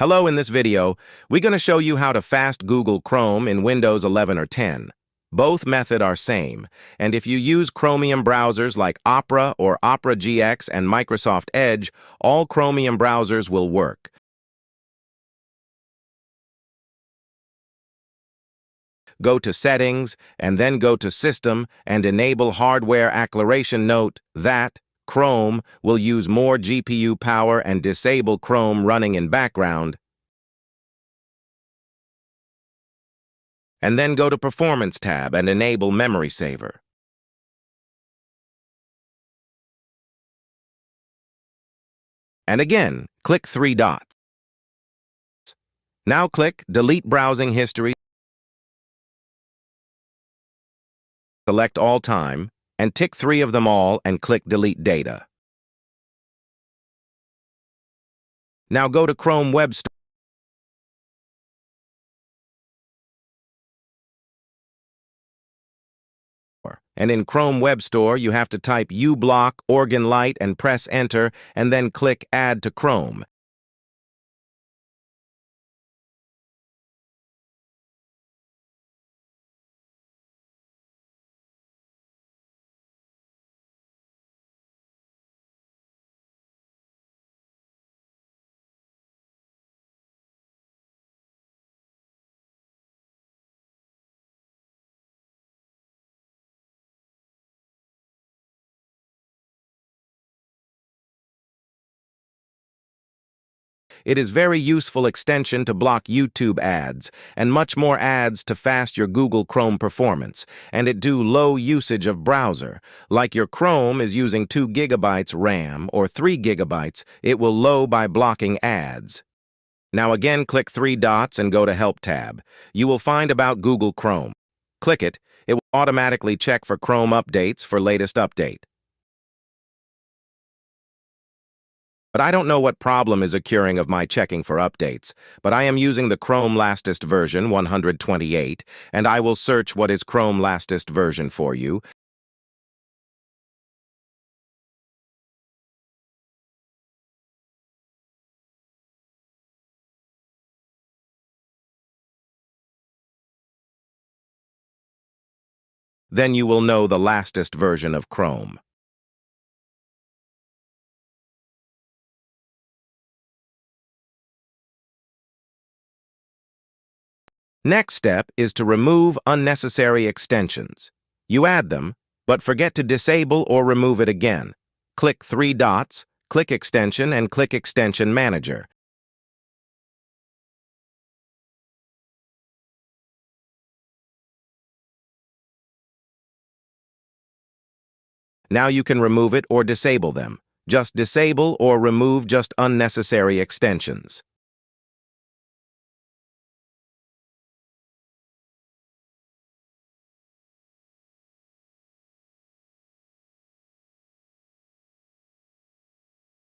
Hello, in this video, we're going to show you how to fast Google Chrome in Windows 11 or 10. Both methods are same, and if you use Chromium browsers like Opera or Opera GX and Microsoft Edge, all Chromium browsers will work. Go to Settings, and then go to System and enable Hardware Acceleration. Note that Chrome will use more GPU power and disable Chrome running in background. And then go to Performance tab and enable Memory Saver. And again, click three dots. Now click Delete Browsing History, select All Time, and tick 3 of them all and click Delete Data. Now go to Chrome Web Store, and in Chrome Web Store you have to type uBlock Organ Light and press Enter, and then click Add to Chrome. It is very useful extension to block YouTube ads and much more ads to fast your Google Chrome performance, and it do low usage of browser. Like your Chrome is using 2 GB RAM or 3 GB, it will low by blocking ads. Now again click 3 dots and go to Help tab. You will find about Google Chrome. Click it, it will automatically check for Chrome updates for latest update. But I don't know what problem is occurring of my checking for updates, but I am using the Chrome latest version 128, and I will search what is Chrome latest version for you. Then you will know the latest version of Chrome. Next step is to remove unnecessary extensions. You add them, but forget to disable or remove it again. Click 3 dots, click Extension, and click Extension Manager. Now you can remove it or disable them. Just disable or remove just unnecessary extensions.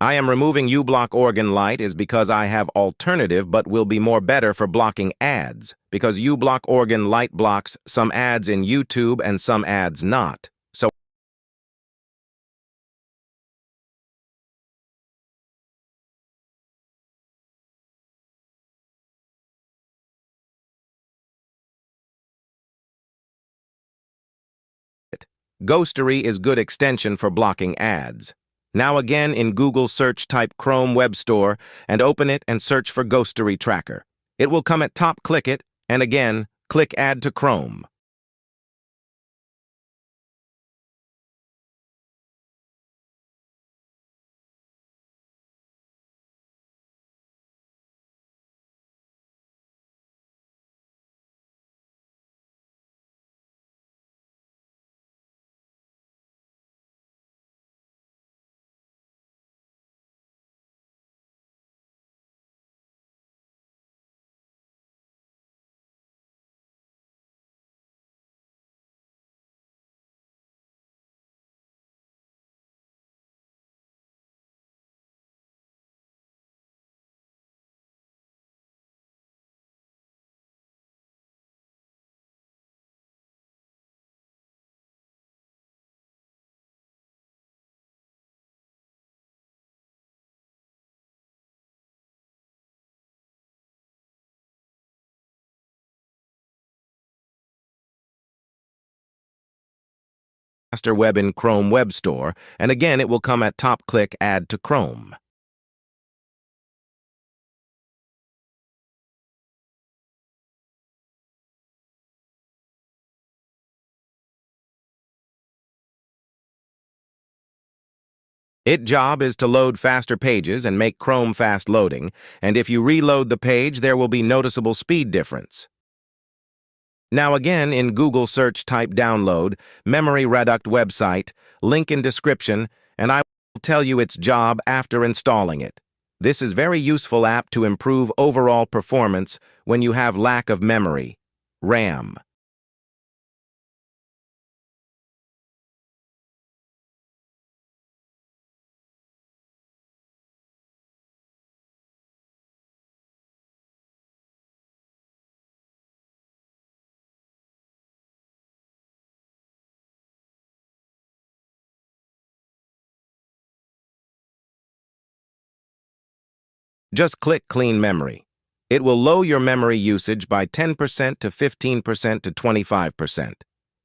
I am removing uBlock Organ Light is because I have alternative but will be more better for blocking ads, because uBlock Organ Light blocks some ads in YouTube and some ads not. So Ghostery is good extension for blocking ads. Now again in Google search type Chrome Web Store and open it and search for Ghostery Tracker. It will come at top, click it, and again, click Add to Chrome. faster web in Chrome Web Store, and again it will come at top click Add to Chrome. Its job is to load faster pages and make Chrome fast loading, and if you reload the page, there will be noticeable speed difference. Now again, in Google search type download, memory reduct website, link in description, and I will tell you its job after installing it. This is very useful app to improve overall performance when you have lack of memory, RAM. Just click Clean Memory. It will lower your memory usage by 10% to 15% to 25%.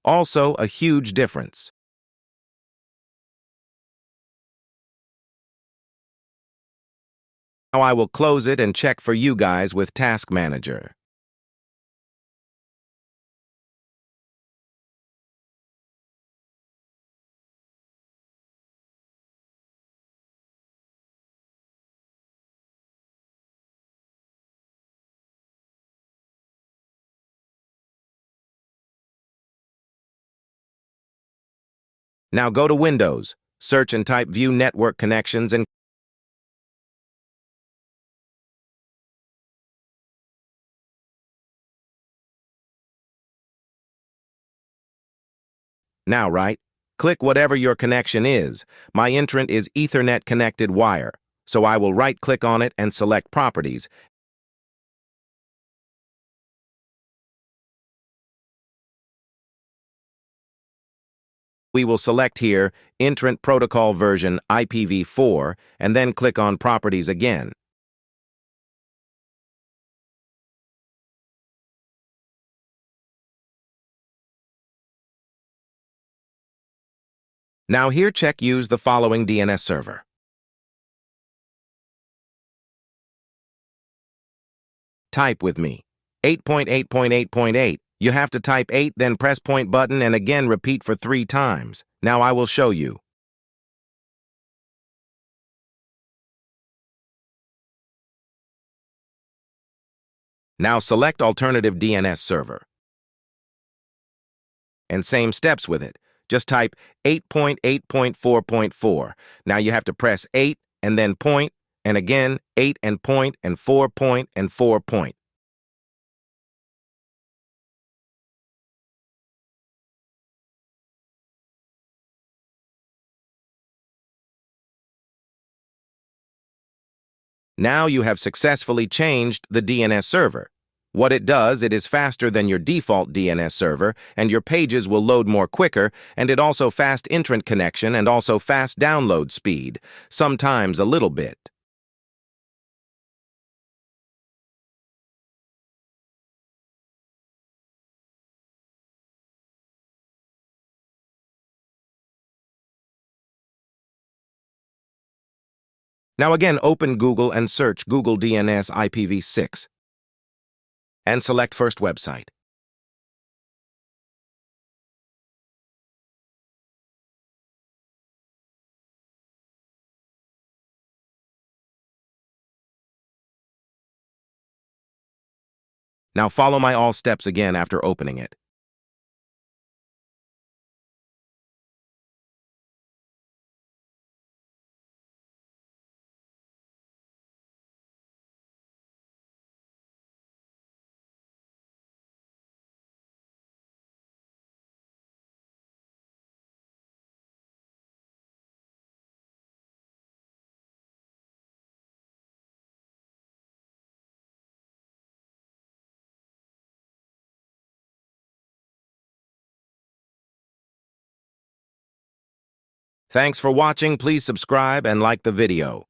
Also, a huge difference. Now I will close it and check for you guys with Task Manager. Now go to Windows, search and type View Network Connections and now, right? Click whatever your connection is. My entrant is Ethernet connected wire, so I will right-click on it and select Properties. We will select here Entrant Protocol version IPv4 and then click on Properties again. Now here check use the following DNS server. Type with me. 8.8.8.8. You have to type 8, then press point button and again repeat for 3 times. Now I will show you. Now select alternative DNS server. And same steps with it. Just type 8.8.4.4. Now you have to press 8 and then point, and again 8 and point, and 4 point, and 4 point. Now you have successfully changed the DNS server. What it does, it is faster than your default DNS server, and your pages will load more quicker, and it also fast entrant connection and also fast download speed, sometimes a little bit. Now again, open Google and search Google DNS IPv6 and select first website. Now follow my all steps again after opening it. Thanks for watching. Please subscribe and like the video.